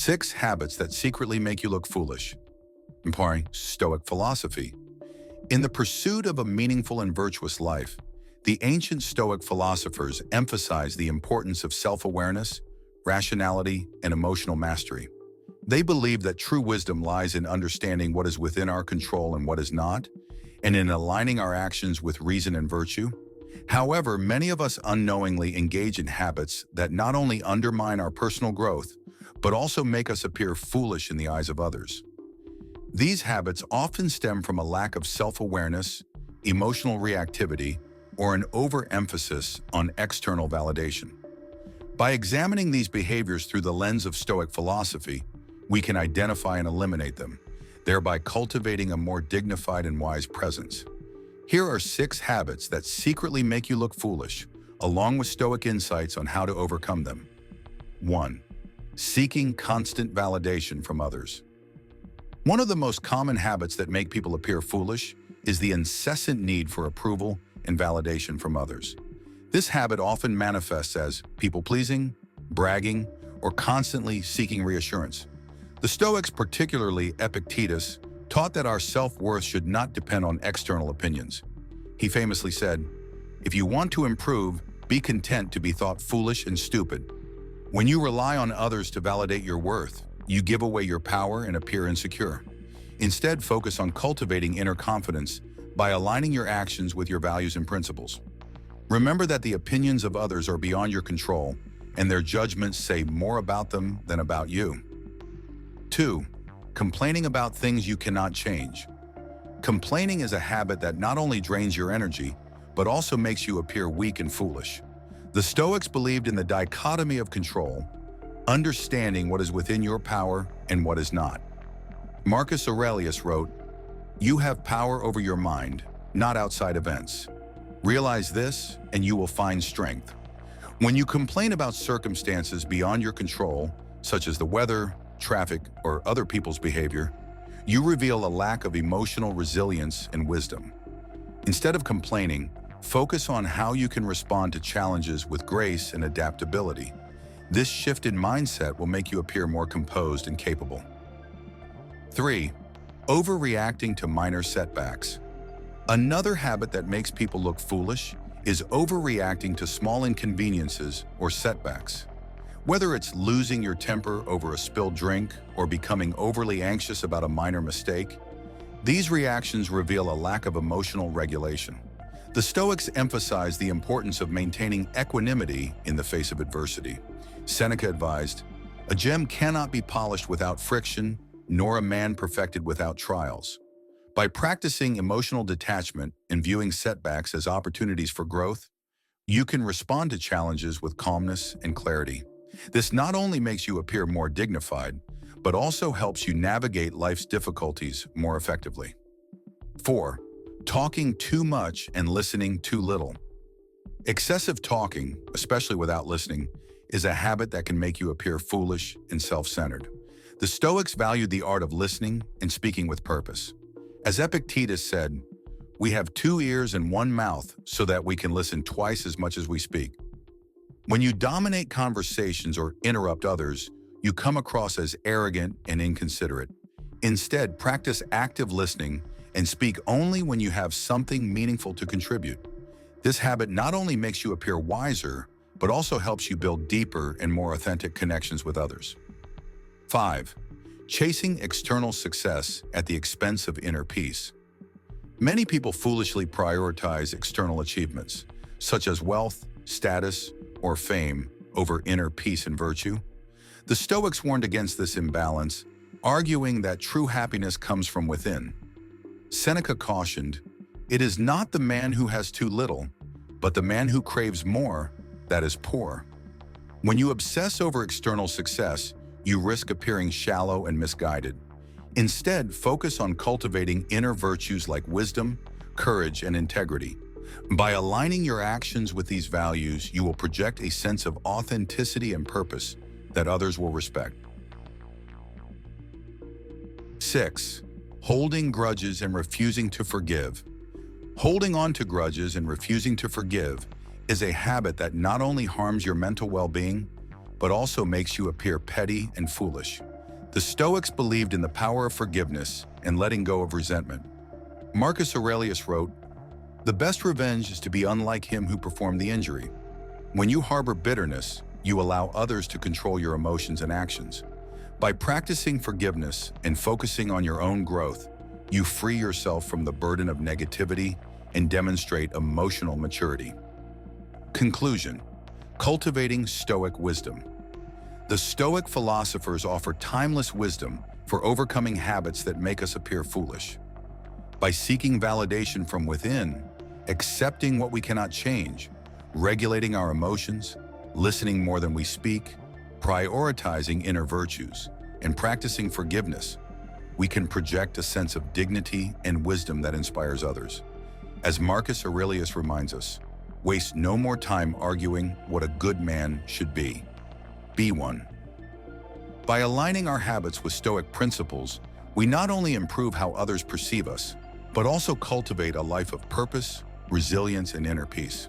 6 habits that secretly make you look foolish. Employing Stoic philosophy. In the pursuit of a meaningful and virtuous life, the ancient Stoic philosophers emphasized the importance of self-awareness, rationality, and emotional mastery. They believed that true wisdom lies in understanding what is within our control and what is not, and in aligning our actions with reason and virtue. However, many of us unknowingly engage in habits that not only undermine our personal growth, but also make us appear foolish in the eyes of others. These habits often stem from a lack of self-awareness, emotional reactivity, or an overemphasis on external validation. By examining these behaviors through the lens of Stoic philosophy, we can identify and eliminate them, thereby cultivating a more dignified and wise presence. Here are 6 habits that secretly make you look foolish, along with Stoic insights on how to overcome them. 1. Seeking constant validation from others. One of the most common habits that make people appear foolish is the incessant need for approval and validation from others. This habit often manifests as people-pleasing, bragging, or constantly seeking reassurance. The Stoics, particularly Epictetus, taught that our self-worth should not depend on external opinions. He famously said, "If you want to improve, be content to be thought foolish and stupid." When you rely on others to validate your worth, you give away your power and appear insecure. Instead, focus on cultivating inner confidence by aligning your actions with your values and principles. Remember that the opinions of others are beyond your control, and their judgments say more about them than about you. 2. Complaining about things you cannot change. Complaining is a habit that not only drains your energy, but also makes you appear weak and foolish. The Stoics believed in the dichotomy of control, understanding what is within your power and what is not. Marcus Aurelius wrote, "You have power over your mind, not outside events. Realize this, and you will find strength." When you complain about circumstances beyond your control, such as the weather, traffic, or other people's behavior, you reveal a lack of emotional resilience and wisdom. Instead of complaining, focus on how you can respond to challenges with grace and adaptability. This shift in mindset will make you appear more composed and capable. 3. Overreacting to minor setbacks. Another habit that makes people look foolish is overreacting to small inconveniences or setbacks. Whether it's losing your temper over a spilled drink or becoming overly anxious about a minor mistake, these reactions reveal a lack of emotional regulation. The Stoics emphasize the importance of maintaining equanimity in the face of adversity. Seneca advised, "A gem cannot be polished without friction, nor a man perfected without trials." By practicing emotional detachment and viewing setbacks as opportunities for growth, you can respond to challenges with calmness and clarity. This not only makes you appear more dignified, but also helps you navigate life's difficulties more effectively. 4. Talking too much and listening too little. Excessive talking, especially without listening, is a habit that can make you appear foolish and self-centered. The Stoics valued the art of listening and speaking with purpose. As Epictetus said, "We have 2 ears and 1 mouth so that we can listen twice as much as we speak." When you dominate conversations or interrupt others, you come across as arrogant and inconsiderate. Instead, practice active listening and speak only when you have something meaningful to contribute. This habit not only makes you appear wiser, but also helps you build deeper and more authentic connections with others. 5. Chasing external success at the expense of inner peace. Many people foolishly prioritize external achievements, such as wealth, status, or fame, over inner peace and virtue. The Stoics warned against this imbalance, arguing that true happiness comes from within. Seneca cautioned, "It is not the man who has too little, but the man who craves more that is poor." When you obsess over external success, you risk appearing shallow and misguided. Instead, focus on cultivating inner virtues like wisdom, courage, and integrity. By aligning your actions with these values, you will project a sense of authenticity and purpose that others will respect. 6. Holding grudges and refusing to forgive. Holding on to grudges and refusing to forgive is a habit that not only harms your mental well-being, but also makes you appear petty and foolish. The Stoics believed in the power of forgiveness and letting go of resentment. Marcus Aurelius wrote, "The best revenge is to be unlike him who performed the injury." When you harbor bitterness, you allow others to control your emotions and actions. By practicing forgiveness and focusing on your own growth, you free yourself from the burden of negativity and demonstrate emotional maturity. Conclusion: cultivating Stoic wisdom. The Stoic philosophers offer timeless wisdom for overcoming habits that make us appear foolish. By seeking validation from within, accepting what we cannot change, regulating our emotions, listening more than we speak, prioritizing inner virtues, and practicing forgiveness, we can project a sense of dignity and wisdom that inspires others. As Marcus Aurelius reminds us, waste no more time arguing what a good man should be. Be one. By aligning our habits with Stoic principles, we not only improve how others perceive us, but also cultivate a life of purpose, resilience, and inner peace.